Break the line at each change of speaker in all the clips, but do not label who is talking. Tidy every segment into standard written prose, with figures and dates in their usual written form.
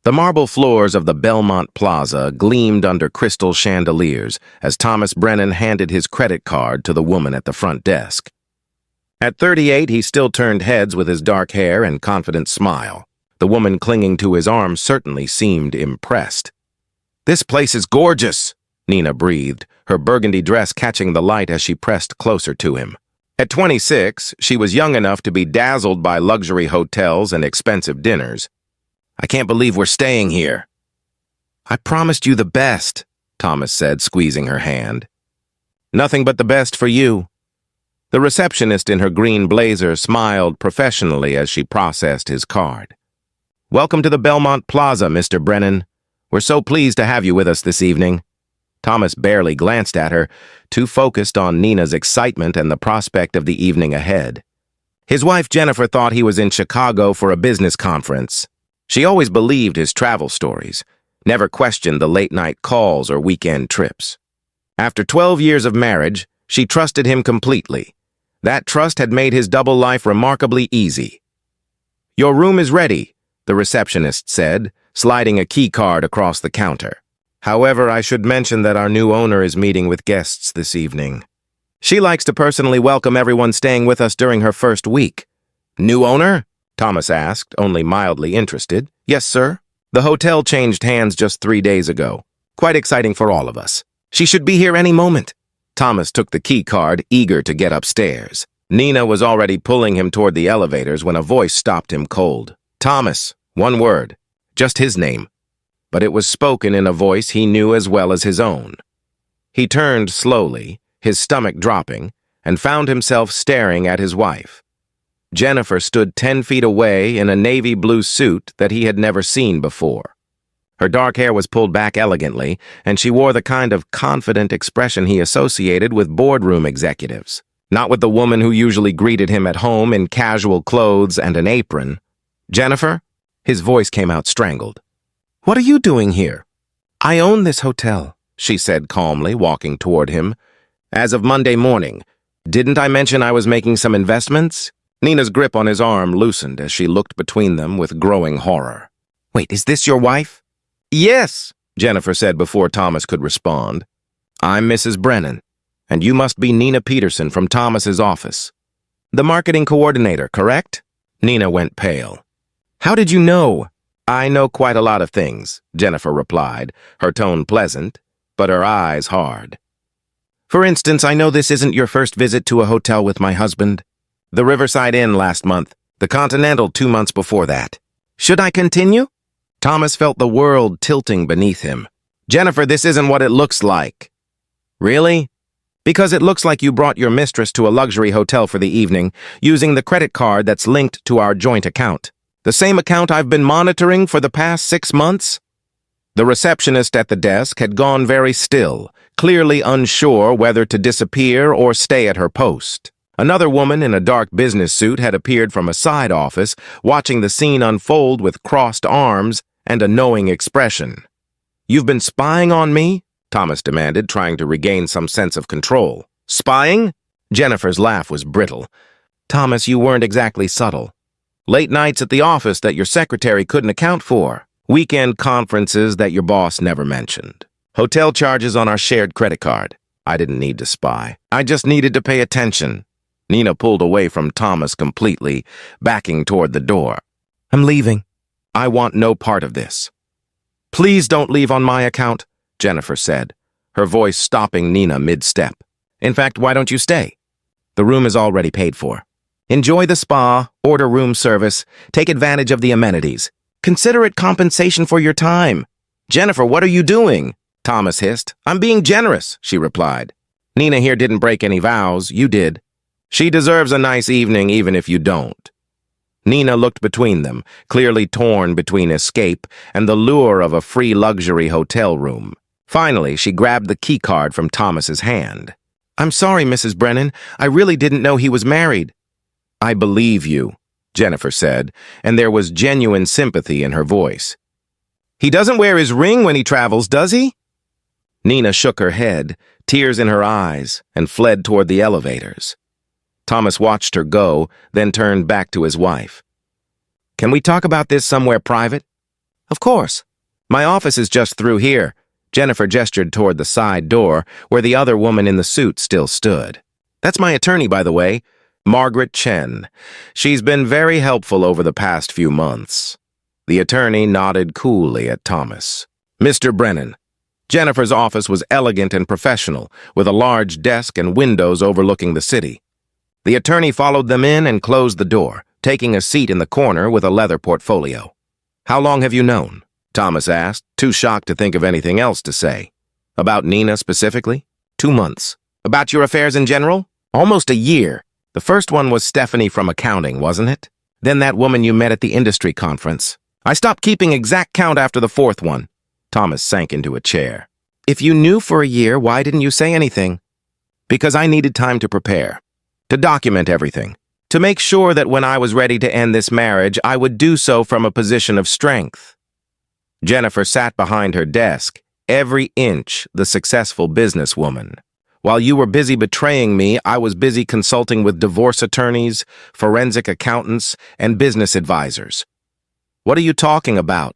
The marble floors of the Belmont Plaza gleamed under crystal chandeliers as Thomas Brennan handed his credit card to the woman at the front desk. At 38, he still turned heads with his dark hair and confident smile. The woman clinging to his arm certainly seemed impressed. "This place is gorgeous," Nina breathed, her burgundy dress catching the light as she pressed closer to him. At 26, she was young enough to be dazzled by luxury hotels and expensive dinners. "I can't believe we're staying here." "I promised you the best," Thomas said, squeezing her hand. "Nothing but the best for you." The receptionist in her green blazer smiled professionally as she processed his card. "Welcome to the Belmont Plaza, Mr. Brennan. We're so pleased to have you with us this evening." Thomas barely glanced at her, too focused on Nina's excitement and the prospect of the evening ahead. His wife Jennifer thought he was in Chicago for a business conference. She always believed his travel stories, never questioned the late-night calls or weekend trips. After 12 years of marriage, she trusted him completely. That trust had made his double life remarkably easy. "Your room is ready," the receptionist said, sliding a key card across the counter. "However, I should mention that our new owner is meeting with guests this evening. She likes to personally welcome everyone staying with us during her first week." "New owner?" Thomas asked, only mildly interested. "Yes, sir. The hotel changed hands just 3 days ago. Quite exciting for all of us. She should be here any moment." Thomas took the key card, eager to get upstairs. Nina was already pulling him toward the elevators when a voice stopped him cold. "Thomas," one word, just his name. But it was spoken in a voice he knew as well as his own. He turned slowly, his stomach dropping, and found himself staring at his wife. Jennifer stood 10 feet away in a navy blue suit that he had never seen before. Her dark hair was pulled back elegantly, and she wore the kind of confident expression he associated with boardroom executives, not with the woman who usually greeted him at home in casual clothes and an apron. "Jennifer?" His voice came out strangled. "What are you doing here?" "I own this hotel," she said calmly, walking toward him. "As of Monday morning. Didn't I mention I was making some investments?" Nina's grip on his arm loosened as she looked between them with growing horror. "Wait, is this your wife?" "Yes," Jennifer said before Thomas could respond. "I'm Mrs. Brennan, and you must be Nina Peterson from Thomas's office. The marketing coordinator, correct?" Nina went pale. "How did you know?" "I know quite a lot of things," Jennifer replied, her tone pleasant, but her eyes hard. "For instance, I know this isn't your first visit to a hotel with my husband. The Riverside Inn last month, the Continental 2 months before that. Should I continue?" Thomas felt the world tilting beneath him. "Jennifer, this isn't what it looks like." "Really?" "Because it looks like you brought your mistress to a luxury hotel for the evening, using the credit card that's linked to our joint account. The same account I've been monitoring for the past 6 months?" The receptionist at the desk had gone very still, clearly unsure whether to disappear or stay at her post. Another woman in a dark business suit had appeared from a side office, watching the scene unfold with crossed arms and a knowing expression. "You've been spying on me?" Thomas demanded, trying to regain some sense of control. "Spying?" Jennifer's laugh was brittle. "Thomas, you weren't exactly subtle. Late nights at the office that your secretary couldn't account for. Weekend conferences that your boss never mentioned. Hotel charges on our shared credit card. I didn't need to spy. I just needed to pay attention." Nina pulled away from Thomas completely, backing toward the door. "I'm leaving. I want no part of this." "Please don't leave on my account," Jennifer said, her voice stopping Nina mid-step. "In fact, why don't you stay? The room is already paid for. Enjoy the spa, order room service, take advantage of the amenities. Consider it compensation for your time." "Jennifer, what are you doing?" Thomas hissed. "I'm being generous," she replied. "Nina here didn't break any vows. You did. She deserves a nice evening even if you don't." Nina looked between them, clearly torn between escape and the lure of a free luxury hotel room. Finally, she grabbed the key card from Thomas's hand. "I'm sorry, Mrs. Brennan. I really didn't know he was married." "I believe you," Jennifer said, and there was genuine sympathy in her voice. "He doesn't wear his ring when he travels, does he?" Nina shook her head, tears in her eyes, and fled toward the elevators. Thomas watched her go, then turned back to his wife. "Can we talk about this somewhere private?" Of course. My office is just through here. Jennifer gestured toward the side door, where the other woman in the suit still stood. That's my attorney, by the way, Margaret Chen. She's been very helpful over the past few months. The attorney nodded coolly at Thomas. Mr. Brennan. Jennifer's office was elegant and professional, with a large desk and windows overlooking the city. The attorney followed them in and closed the door, taking a seat in the corner with a leather portfolio. How long have you known? Thomas asked, too shocked to think of anything else to say. About Nina specifically? 2 months. About your affairs in general? Almost a year. The first one was Stephanie from accounting, wasn't it? Then that woman you met at the industry conference. I stopped keeping exact count after the 4th one. Thomas sank into a chair. If you knew for a year, why didn't you say anything? Because I needed time to prepare, to document everything, to make sure that when I was ready to end this marriage, I would do so from a position of strength. Jennifer sat behind her desk, every inch the successful businesswoman. While you were busy betraying me, I was busy consulting with divorce attorneys, forensic accountants, and business advisors. What are you talking about?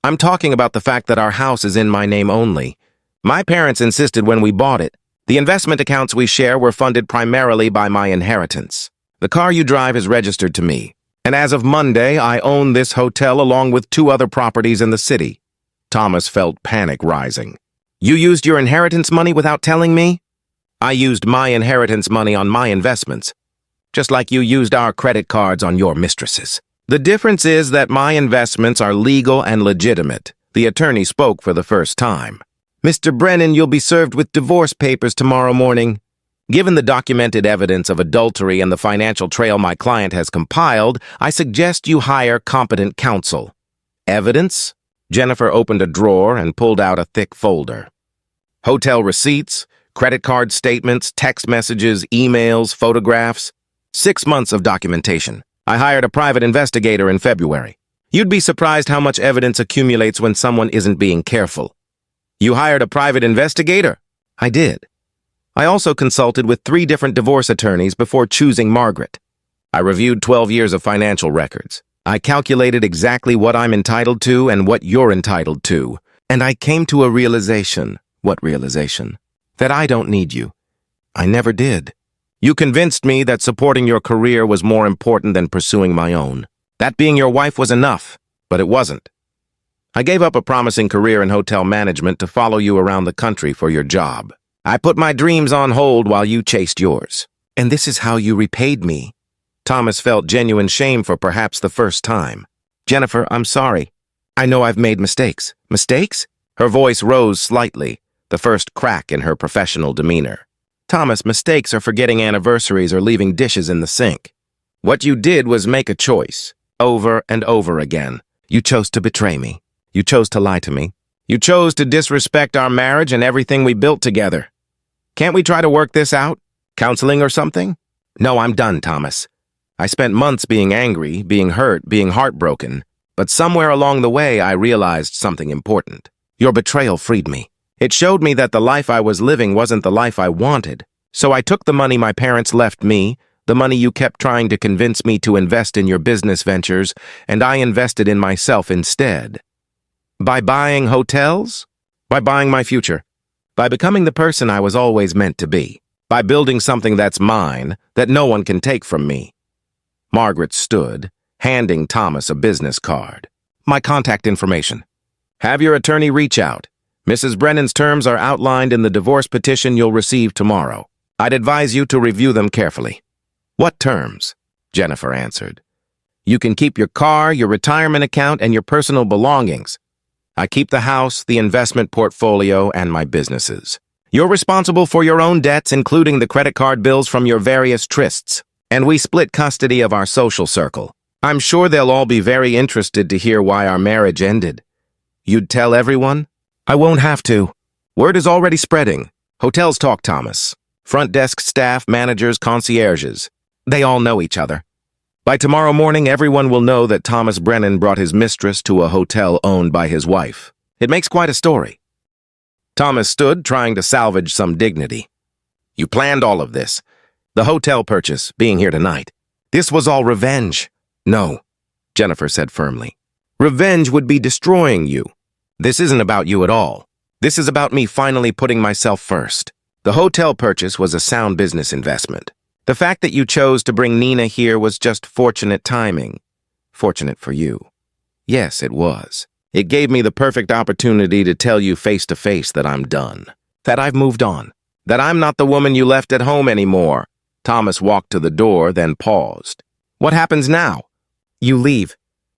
I'm talking about the fact that our house is in my name only. My parents insisted when we bought it. The investment accounts we share were funded primarily by my inheritance. The car you drive is registered to me, and as of Monday, I own this hotel along with 2 other properties in the city. Thomas felt panic rising. You used your inheritance money without telling me? I used my inheritance money on my investments, just like you used our credit cards on your mistresses. The difference is that my investments are legal and legitimate. The attorney spoke for the first time. Mr. Brennan, you'll be served with divorce papers tomorrow morning. Given the documented evidence of adultery and the financial trail my client has compiled, I suggest you hire competent counsel. Evidence? Jennifer opened a drawer and pulled out a thick folder. Hotel receipts, credit card statements, text messages, emails, photographs. 6 months of documentation. I hired a private investigator in February. You'd be surprised how much evidence accumulates when someone isn't being careful. You hired a private investigator? I did. I also consulted with 3 different divorce attorneys before choosing Margaret. I reviewed 12 years of financial records. I calculated exactly what I'm entitled to and what you're entitled to. And I came to a realization. What realization? That I don't need you. I never did. You convinced me that supporting your career was more important than pursuing my own. That being your wife was enough, but it wasn't. I gave up a promising career in hotel management to follow you around the country for your job. I put my dreams on hold while you chased yours. And this is how you repaid me. Thomas felt genuine shame for perhaps the first time. Jennifer, I'm sorry. I know I've made mistakes. Mistakes? Her voice rose slightly, the first crack in her professional demeanor. Thomas, mistakes are forgetting anniversaries or leaving dishes in the sink. What you did was make a choice, over and over again. You chose to betray me. You chose to lie to me. You chose to disrespect our marriage and everything we built together. Can't we try to work this out? Counseling or something? No, I'm done, Thomas. I spent months being angry, being hurt, being heartbroken, but somewhere along the way I realized something important. Your betrayal freed me. It showed me that the life I was living wasn't the life I wanted. So I took the money my parents left me, the money you kept trying to convince me to invest in your business ventures, and I invested in myself instead. By buying hotels? By buying my future. By becoming the person I was always meant to be. By building something that's mine, that no one can take from me. Margaret stood, handing Thomas a business card. My contact information. Have your attorney reach out. Mrs. Brennan's terms are outlined in the divorce petition you'll receive tomorrow. I'd advise you to review them carefully. What terms? Jennifer answered. You can keep your car, your retirement account, and your personal belongings. I keep the house, the investment portfolio, and my businesses. You're responsible for your own debts, including the credit card bills from your various trysts. And we split custody of our social circle. I'm sure they'll all be very interested to hear why our marriage ended. You'd tell everyone? I won't have to. Word is already spreading. Hotels talk, Thomas. Front desk staff, managers, concierges. They all know each other. By tomorrow morning, everyone will know that Thomas Brennan brought his mistress to a hotel owned by his wife. It makes quite a story. Thomas stood, trying to salvage some dignity. You planned all of this. The hotel purchase, being here tonight. This was all revenge. No, Jennifer said firmly. Revenge would be destroying you. This isn't about you at all. This is about me finally putting myself first. The hotel purchase was a sound business investment. The fact that you chose to bring Nina here was just fortunate timing. Fortunate for you. Yes, it was. It gave me the perfect opportunity to tell you face to face that I'm done. That I've moved on. That I'm not the woman you left at home anymore. Thomas walked to the door, then paused. What happens now? You leave.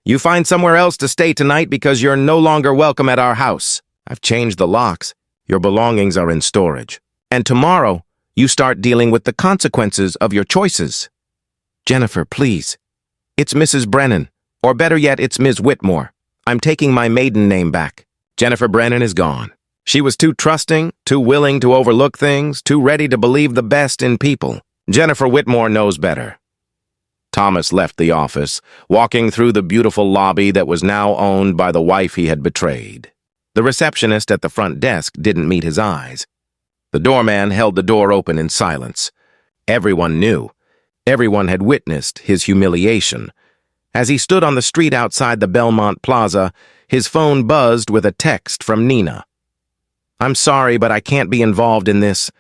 You find somewhere else to stay tonight because you're no longer welcome at our house. I've changed the locks. Your belongings are in storage. And tomorrow, you start dealing with the consequences of your choices. Jennifer, please. It's Mrs. Brennan. Or better yet, it's Ms. Whitmore. I'm taking my maiden name back. Jennifer Brennan is gone. She was too trusting, too willing to overlook things, too ready to believe the best in people. Jennifer Whitmore knows better. Thomas left the office, walking through the beautiful lobby that was now owned by the wife he had betrayed. The receptionist at the front desk didn't meet his eyes. The doorman held the door open in silence. Everyone knew. Everyone had witnessed his humiliation. As he stood on the street outside the Belmont Plaza, his phone buzzed with a text from Nina. I'm sorry, but I can't be involved in this.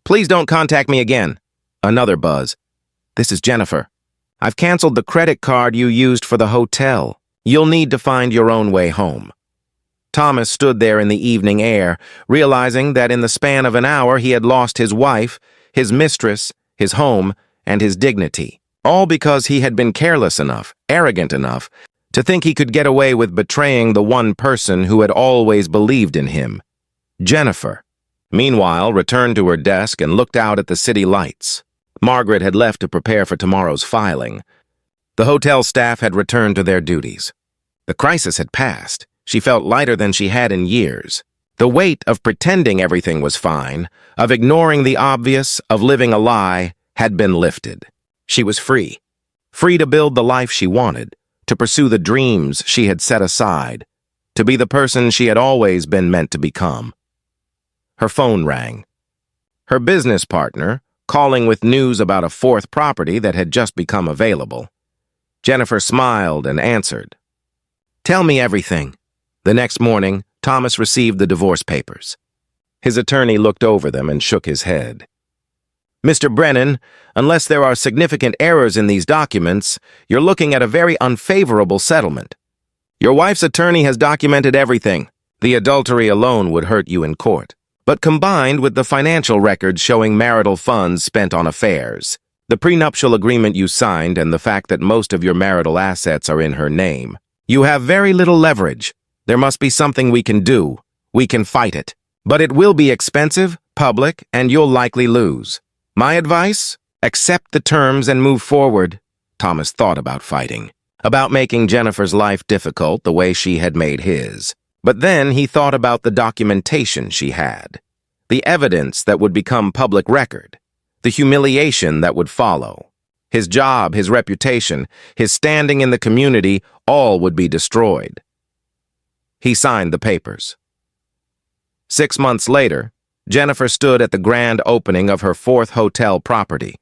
Please don't contact me again. Another buzz. This is Jennifer. I've canceled the credit card you used for the hotel. You'll need to find your own way home. Thomas stood there in the evening air, realizing that in the span of an hour he had lost his wife, his mistress, his home, and his dignity. All because he had been careless enough, arrogant enough, to think he could get away with betraying the one person who had always believed in him. Jennifer, meanwhile, returned to her desk and looked out at the city lights. Margaret had left to prepare for tomorrow's filing. The hotel staff had returned to their duties. The crisis had passed. She felt lighter than she had in years. The weight of pretending everything was fine, of ignoring the obvious, of living a lie, had been lifted. She was free. Free to build the life she wanted, to pursue the dreams she had set aside, to be the person she had always been meant to become. Her phone rang. Her business partner, calling with news about a fourth property that had just become available. Jennifer smiled and answered. Tell me everything. The next morning, Thomas received the divorce papers. His attorney looked over them and shook his head. Mr. Brennan, unless there are significant errors in these documents, you're looking at a very unfavorable settlement. Your wife's attorney has documented everything. The adultery alone would hurt you in court. But combined with the financial records showing marital funds spent on affairs, the prenuptial agreement you signed, and the fact that most of your marital assets are in her name, you have very little leverage. There must be something we can do. We can fight it. But it will be expensive, public, and you'll likely lose. My advice? Accept the terms and move forward. Thomas thought about fighting, about making Jennifer's life difficult the way she had made his. But then he thought about the documentation she had, the evidence that would become public record, the humiliation that would follow. His job, his reputation, his standing in the community, all would be destroyed. He signed the papers. 6 months later, Jennifer stood at the grand opening of her fourth hotel property.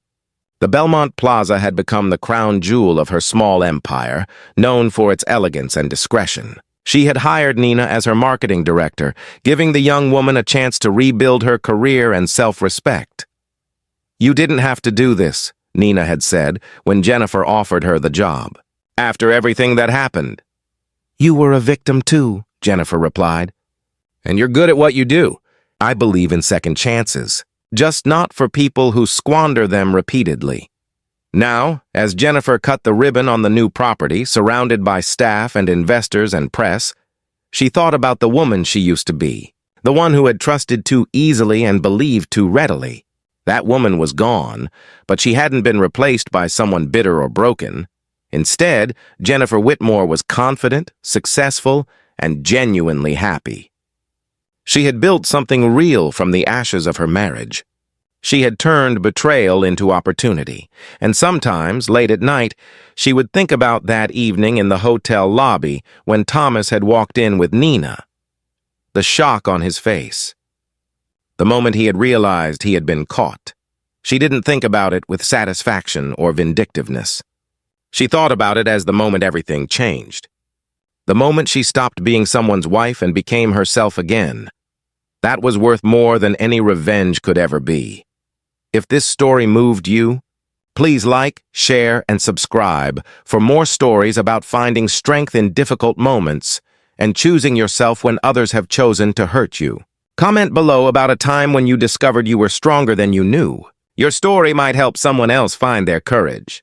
The Belmont Plaza had become the crown jewel of her small empire, known for its elegance and discretion. She had hired Nina as her marketing director, giving the young woman a chance to rebuild her career and self-respect. You didn't have to do this, Nina had said when Jennifer offered her the job. After everything that happened. You were a victim too, Jennifer replied. And you're good at what you do. I believe in second chances, just not for people who squander them repeatedly. Now, as Jennifer cut the ribbon on the new property, surrounded by staff and investors and press, she thought about the woman she used to be, the one who had trusted too easily and believed too readily. That woman was gone, but she hadn't been replaced by someone bitter or broken. Instead, Jennifer Whitmore was confident, successful, and genuinely happy. She had built something real from the ashes of her marriage. She had turned betrayal into opportunity, and sometimes, late at night, she would think about that evening in the hotel lobby when Thomas had walked in with Nina. The shock on his face. The moment he had realized he had been caught. She didn't think about it with satisfaction or vindictiveness. She thought about it as the moment everything changed. The moment she stopped being someone's wife and became herself again. That was worth more than any revenge could ever be. If this story moved you, please like, share, and subscribe for more stories about finding strength in difficult moments and choosing yourself when others have chosen to hurt you. Comment below about a time when you discovered you were stronger than you knew. Your story might help someone else find their courage.